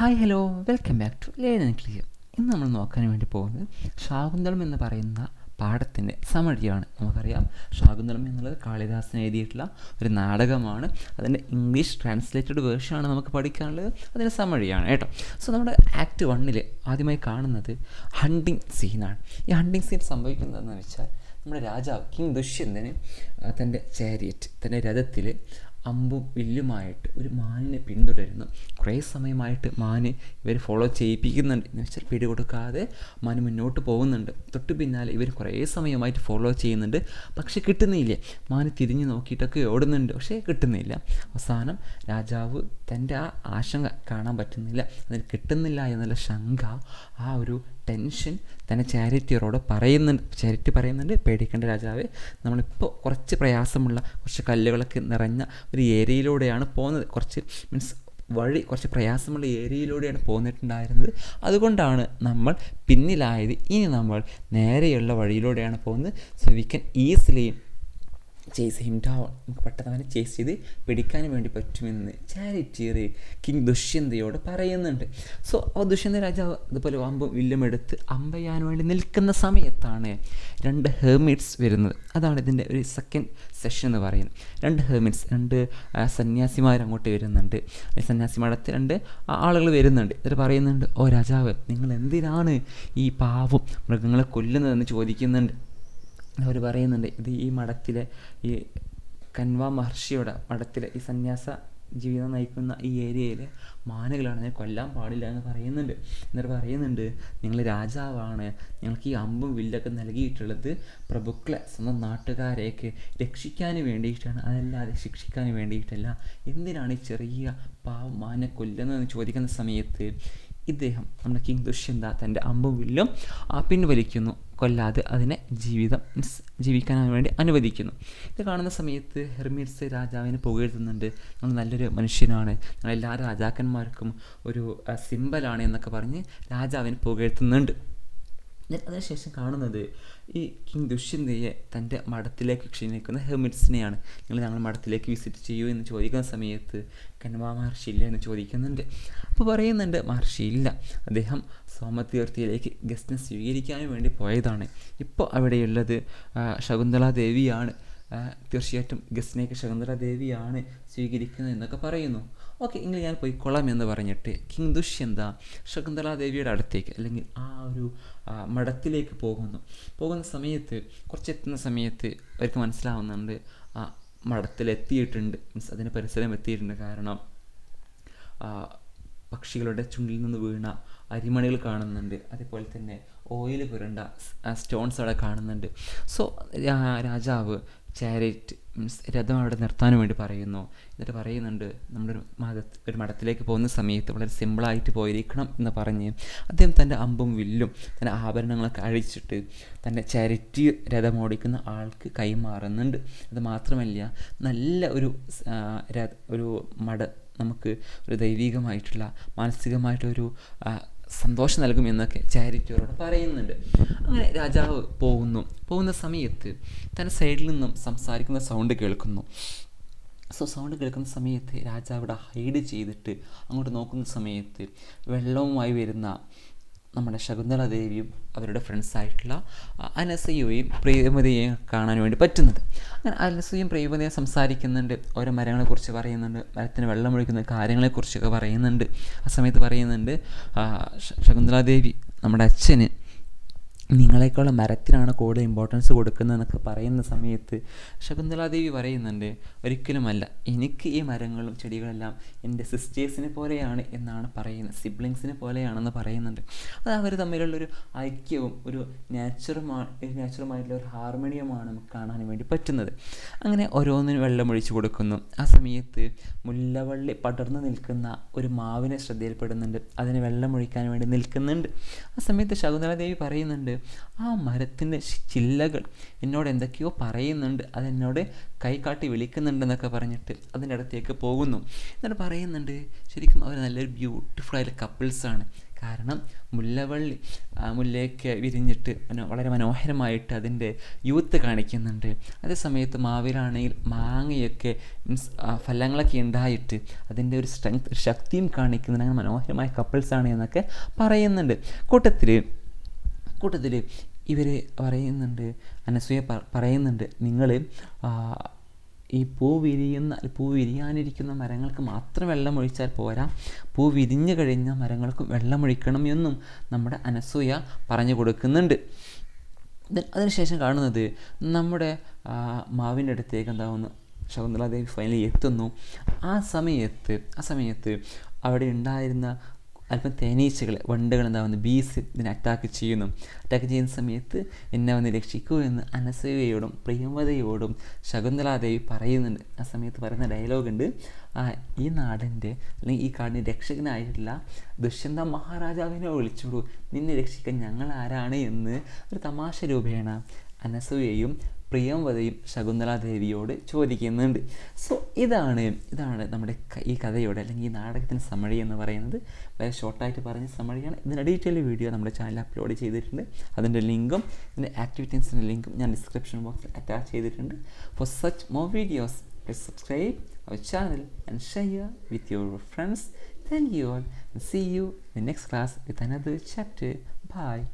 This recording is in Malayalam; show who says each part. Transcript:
Speaker 1: Hi hello welcome back to learn and clear. ഇന്ന് നമ്മൾ നോക്കാൻ വേണ്ടി പോകുന്നത് ശാകുന്തളം എന്ന് പറയുന്ന പാഠത്തിൻ്റെ സമഴിയാണ്. നമുക്കറിയാം ശാകുന്തളം എന്നുള്ളത് കാളിദാസൻ എഴുതിയിട്ടുള്ള ഒരു നാടകമാണ്. അതിൻ്റെ ഇംഗ്ലീഷ് ട്രാൻസ്ലേറ്റഡ് വേർഷനാണ് നമുക്ക് പഠിക്കാനുള്ളത്. അതിൻ്റെ സമഴിയാണ് കേട്ടോ. സോ നമ്മുടെ ആക്ട് 1 ആദ്യമായി കാണുന്നത് ഹണ്ടിങ് സീനാണ്. ഈ ഹണ്ടിങ് സീൻ സംഭവിക്കുന്നതെന്ന് വെച്ചാൽ നമ്മുടെ രാജാവ് കിങ് ദുഷ്യന്തന് തൻ്റെ ചാരിയറ്റ്, തൻ്റെ രഥത്തിൽ അമ്പും വില്ലുമായിട്ട് ഒരു മാനിനെ പിന്തുടരുന്നു. കുറേ സമയമായിട്ട് മാന് ഇവർ ഫോളോ ചെയ്യിപ്പിക്കുന്നുണ്ട്. എന്ന് വെച്ചാൽ പിടികൊടുക്കാതെ മാന് മുന്നോട്ട് പോകുന്നുണ്ട്. തൊട്ട് പിന്നാലെ ഇവർ കുറേ സമയമായിട്ട് ഫോളോ ചെയ്യുന്നുണ്ട്. പക്ഷെ കിട്ടുന്നില്ല. മാന് തിരിഞ്ഞ് നോക്കിയിട്ടൊക്കെ ഓടുന്നുണ്ട്, പക്ഷേ കിട്ടുന്നില്ല. അവസാനം രാജാവ് തൻ്റെ ആ ആശങ്ക കാണാൻ പറ്റുന്നില്ല, അതിന് കിട്ടുന്നില്ല എന്നുള്ള ശങ്ക, ആ ഒരു ടെൻഷൻ തന്നെ ചാരിറ്റിയറോട് പറയുന്നുണ്ട്. ചാരിറ്റി പറയുന്നുണ്ട്, പേടിക്കേണ്ട രാജാവേ, നമ്മളിപ്പോൾ കുറച്ച് പ്രയാസമുള്ള കുറച്ച് കല്ലുകളൊക്കെ നിറഞ്ഞ ഒരു ഏരിയയിലൂടെയാണ് പോകുന്നത്. കുറച്ച് വഴി കുറച്ച് പ്രയാസമുള്ള ഏരിയയിലൂടെയാണ് പോന്നിട്ടുണ്ടായിരുന്നത്. അതുകൊണ്ടാണ് നമ്മൾ പിന്നിലായത്. ഇനി നമ്മൾ നേരെയുള്ള വഴിയിലൂടെയാണ് പോകുന്നത്. So we can easily chase him down. നമുക്ക് പെട്ടെന്ന് അവനെ ചേസ് ചെയ്ത് പിടിക്കാൻ വേണ്ടി പറ്റുമെന്ന് ചാരിറ്റിയർ കിങ് ദുഷ്യന്തയോട് പറയുന്നുണ്ട്. സോ ആ ദുഷ്യന്ത രാജാവ് അതുപോലെ അമ്പും വില്ലും എടുത്ത് അമ്പെയ്യാൻ വേണ്ടി നിൽക്കുന്ന സമയത്താണ് 2 ഹെർമിറ്റ്സ് വരുന്നത്. അതാണ് ഇതിൻ്റെ ഒരു സെക്കൻഡ് സെഷൻ എന്ന് പറയുന്നത്. 2 ഹെർമിറ്റ്സ്, 2 സന്യാസിമാർ അങ്ങോട്ട് വരുന്നുണ്ട്. സന്യാസിമാരത്തെ 2 ആളുകൾ വരുന്നുണ്ട്. എന്നിട്ട് പറയുന്നുണ്ട്, ഓ രാജാവ്, നിങ്ങൾ എന്തിനാണ് ഈ പാവം മൃഗങ്ങളെ കൊല്ലുന്നതെന്ന് ചോദിക്കുന്നുണ്ട്. അവർ പറയുന്നുണ്ട്, ഇത് ഈ മഠത്തിലെ ഈ കൻവ മഹർഷിയുടെ മഠത്തിലെ ഈ സന്യാസ ജീവിതം നയിക്കുന്ന ഈ ഏരിയയിലെ മാനുകളാണ്, ഞാൻ കൊല്ലാൻ പാടില്ല എന്ന് പറയുന്നുണ്ട്. എന്നിട്ട് പറയുന്നുണ്ട്, നിങ്ങൾ രാജാവാണ്, നിങ്ങൾക്ക് ഈ അമ്പും വില്ലൊക്കെ നൽകിയിട്ടുള്ളത് പ്രഭുക്കളെ, സ്വന്തം നാട്ടുകാരെയൊക്കെ രക്ഷിക്കാൻ വേണ്ടിയിട്ടാണ്, അതല്ലാതെ ശിക്ഷിക്കാൻ വേണ്ടിയിട്ടല്ല. എന്തിനാണ് ഈ ചെറിയ പാവം മാനെ കൊല്ലുന്നതെന്ന് ചോദിക്കുന്ന സമയത്ത് ഇദ്ദേഹം, നമ്മുടെ കിങ് ദുഷ്യന്ത, തൻ്റെ അമ്പും വില്ലും പിൻവലിക്കുന്നു. കൊല്ലാതെ അതിനെ ജീവിക്കാൻ വേണ്ടി അനുവദിക്കുന്നു. ഇത് കാണുന്ന സമയത്ത് ഹെർമിറ്റ്സ് രാജാവിനെ പുകഴ്ത്തുന്നുണ്ട്. നിങ്ങൾ നല്ലൊരു മനുഷ്യനാണ്, നിങ്ങൾ എല്ലാ രാജാക്കന്മാർക്കും ഒരു സിമ്പലാണ് എന്നൊക്കെ പറഞ്ഞ് രാജാവിനെ പുകഴ്ത്തുന്നുണ്ട്. അതിനുശേഷം കാണുന്നത് ഈ കിങ് ദുഷ്യന്തയെ തൻ്റെ മഠത്തിലേക്ക് ക്ഷണിക്കുന്ന ഹെർമിറ്റ്സിനെയാണ്. നിങ്ങൾ ഞങ്ങൾ മഠത്തിലേക്ക് വിസിറ്റ് ചെയ്യൂ എന്ന് ചോദിക്കുന്ന സമയത്ത് കൻവ മഹർഷി ഇല്ല എന്ന് ചോദിക്കുന്നുണ്ട്. അപ്പോൾ പറയുന്നുണ്ട്, മഹർഷി ഇല്ല, അദ്ദേഹം സോമതീർത്ഥിയിലേക്ക് ഗസ്റ്റിനെ സ്വീകരിക്കാൻ വേണ്ടി പോയതാണ്. ഇപ്പോൾ അവിടെയുള്ളത് ശകുന്തള ദേവിയാണ്. തീർച്ചയായിട്ടും ഗസ്റ്റിനേക്ക് ശകുന്തള ദേവിയാണ് സ്വീകരിക്കുന്നത് എന്നൊക്കെ പറയുന്നു. ഓക്കെ, എങ്കിൽ ഞാൻ പോയിക്കൊള്ളാം എന്ന് പറഞ്ഞിട്ട് കിങ് ദുഷ്യന്ത ശകുന്തള ദേവിയുടെ അടുത്തേക്ക്, അല്ലെങ്കിൽ ആ ഒരു മഠത്തിലേക്ക് പോകുന്ന സമയത്ത്, കുറച്ചെത്തുന്ന സമയത്ത് അവർക്ക് മനസ്സിലാവുന്നുണ്ട് ആ മഠത്തിലെത്തിയിട്ടുണ്ട്, മീൻസ് അതിന് പരിസരം എത്തിയിട്ടുണ്ട്. കാരണം പക്ഷികളുടെ ചുണ്ടിൽ നിന്ന് വീണ അരിമണികൾ കാണുന്നുണ്ട്. അതേപോലെ തന്നെ ഓയിൽ പുരണ്ട സ്റ്റോൺസ് അവിടെ കാണുന്നുണ്ട്. സോ രാജാവ് ചാരിറ്റ് മീൻസ് രഥം അവിടെ നിർത്താൻ വേണ്ടി പറയുന്നു. എന്നിട്ട് പറയുന്നുണ്ട്, നമ്മുടെ ഒരു മഠത്തിലേക്ക് പോകുന്ന സമയത്ത് വളരെ സിമ്പിളായിട്ട് പോയിരിക്കണം എന്ന് പറഞ്ഞ് അദ്ദേഹം തൻ്റെ അമ്പും വില്ലും തൻ്റെ ആഭരണങ്ങളൊക്കെ അഴിച്ചിട്ട് തൻ്റെ ചാരിറ്റി രഥം ഓടിക്കുന്ന ആൾക്ക് കൈമാറുന്നുണ്ട്. അത് മാത്രമല്ല, നല്ല ഒരു നമുക്ക് ഒരു ദൈവികമായിട്ടുള്ള മാനസികമായിട്ടൊരു സന്തോഷം നൽകും എന്നൊക്കെ ചാരിറ്റിയോട് പറയുന്നുണ്ട്. അങ്ങനെ രാജാവ് പോകുന്ന സമയത്ത് തൻ്റെ സൈഡിൽ നിന്നും സംസാരിക്കുന്ന സൗണ്ട് കേൾക്കുന്നു. സൗണ്ട് കേൾക്കുന്ന സമയത്ത് രാജാവ് ഇവിടെ ഹൈഡ് ചെയ്തിട്ട് അങ്ങോട്ട് നോക്കുന്ന സമയത്ത് വെള്ളവുമായി വരുന്ന നമ്മുടെ ശകുന്തള ദേവിയും അവരുടെ ഫ്രണ്ട്സായിട്ടുള്ള അനസൂയയും പ്രിയമതിയെയും കാണാൻ വേണ്ടി പറ്റുന്നത്. അങ്ങനെ അനസൂയയും പ്രിയമതിയും സംസാരിക്കുന്നുണ്ട്, ഓരോ മരങ്ങളെക്കുറിച്ച് പറയുന്നുണ്ട്, മരത്തിന് വെള്ളമൊഴിക്കുന്ന കാര്യങ്ങളെക്കുറിച്ചൊക്കെ പറയുന്നുണ്ട്. ആ സമയത്ത് പറയുന്നുണ്ട്, ശകുന്തള ദേവി, നമ്മുടെ അച്ഛന് നിങ്ങളെക്കാളും മരത്തിനാണ് കൂടുതൽ ഇമ്പോർട്ടൻസ് കൊടുക്കുന്നതെന്നൊക്കെ പറയുന്ന സമയത്ത് ശകുന്തളാദേവി പറയുന്നുണ്ട്, ഒരിക്കലുമല്ല, എനിക്ക് ഈ മരങ്ങളും ചെടികളെല്ലാം എൻ്റെ സിസ്റ്റേഴ്സിനെ പോലെയാണ് എന്നാണ് പറയുന്നത്, സിബ്ലിങ്സിനെ പോലെയാണെന്ന് പറയുന്നുണ്ട്. അത് അവർ തമ്മിലുള്ളൊരു ഐക്യവും ഒരു നാച്ചുറമായിട്ടുള്ള ഒരു ഹാർമോണിയമാണ് നമുക്ക് കാണാൻ വേണ്ടി പറ്റുന്നത്. അങ്ങനെ ഓരോന്നിനും വെള്ളമൊഴിച്ച് കൊടുക്കുന്നു. ആ സമയത്ത് മുല്ലവള്ളി പടർന്നു നിൽക്കുന്ന ഒരു മാവിനെ ശ്രദ്ധയിൽപ്പെടുന്നുണ്ട്. അതിന് വെള്ളമൊഴിക്കാൻ വേണ്ടി നിൽക്കുന്നുണ്ട്. ആ സമയത്ത് ശകുന്തളാദേവി പറയുന്നുണ്ട്, ആ മരത്തിൻ്റെ ചില്ലകൾ എന്നോട് എന്തൊക്കെയോ പറയുന്നുണ്ട്, അതെന്നോട് കൈകാട്ടി വിളിക്കുന്നുണ്ടെന്നൊക്കെ പറഞ്ഞിട്ട് അതിൻ്റെ അടുത്തേക്ക് പോകുന്നു. എന്നിട്ട് പറയുന്നുണ്ട് ശരിക്കും അവർ നല്ലൊരു ബ്യൂട്ടിഫുൾ ആയിട്ടുള്ള കപ്പിൾസാണ്. കാരണം മുല്ലയൊക്കെ വിരിഞ്ഞിട്ട് വളരെ മനോഹരമായിട്ട് അതിൻ്റെ യൂത്ത് കാണിക്കുന്നുണ്ട്. അതേ സമയത്ത് മാവിലാണെങ്കിൽ മാങ്ങയൊക്കെ മീൻസ് ഫലങ്ങളൊക്കെ ഉണ്ടായിട്ട് അതിൻ്റെ ഒരു സ്ട്രെങ്ത് ശക്തിയും കാണിക്കുന്നുണ്ട്. അങ്ങനെ മനോഹരമായ കപ്പിൾസാണ് എന്നൊക്കെ പറയുന്നുണ്ട്. കൂട്ടത്തിൽ ഇവർ പറയുന്നുണ്ട്, അനസൂയ പറയുന്നുണ്ട്, നിങ്ങൾ ഈ പൂ വിരിയാനിരിക്കുന്ന മരങ്ങൾക്ക് മാത്രം വെള്ളമൊഴിച്ചാൽ പോരാ, പൂ വിരിഞ്ഞു കഴിഞ്ഞ മരങ്ങൾക്കും വെള്ളമൊഴിക്കണം എന്നും നമ്മുടെ അനസൂയ പറഞ്ഞു കൊടുക്കുന്നുണ്ട്. അതിനുശേഷം കാണുന്നത് നമ്മുടെ മാവിൻ്റെ അടുത്തേക്ക് എന്താവുന്നു, ശകുന്തളാദേവി ഫൈനലി എത്തുന്നു. ആ സമയത്ത് അവിടെ ഉണ്ടായിരുന്ന അല്പം തേനീച്ചകൾ, വണ്ടുകൾ എന്താവുന്നു, ബീസ് ഇതിനെ അറ്റാക്ക് ചെയ്യുന്ന സമയത്ത് എന്നെ വന്ന് രക്ഷിക്കൂ എന്ന് അനസൂയയോടും പ്രിയംവദയോടും ശകുന്തളാദേവി പറയുന്നുണ്ട്. ആ സമയത്ത് പറയുന്ന ഡയലോഗുണ്ട്, ഈ നാടിൻ്റെ അല്ലെങ്കിൽ ഈ കാടിൻ്റെ രക്ഷകനായിട്ടുള്ള ദുഷ്യന്ത മഹാരാജാവിനെ വിളിച്ചോളൂ, നിന്നെ രക്ഷിക്കാൻ ഞങ്ങൾ ആരാണ് എന്ന് ഒരു തമാശ രൂപേണ അനസൂയയും പ്രിയംവദയും ശകുന്തളാദേവിയോട് ചോദിക്കുന്നുണ്ട്. സോ ഇതാണ് നമ്മുടെ ഈ കഥയോടെ അല്ലെങ്കിൽ ഈ നാടകത്തിൻ്റെ സമഴി എന്ന് പറയുന്നത്. വളരെ ഷോർട്ടായിട്ട് പറഞ്ഞ സമഴിയാണ്. ഇതിൻ്റെ ഡീറ്റെയിൽ വീഡിയോ നമ്മുടെ ചാനലിൽ അപ്ലോഡ് ചെയ്തിട്ടുണ്ട്. അതിൻ്റെ ലിങ്കും ഇതിൻ്റെ ആക്ടിവിറ്റീസിൻ്റെ ലിങ്കും ഞാൻ ഡിസ്ക്രിപ്ഷൻ ബോക്സിൽ അറ്റാച്ച് ചെയ്തിട്ടുണ്ട്. For such more videos please subscribe our channel and share with your friends. Thank you all and see you in the next class with another chapter. Bye.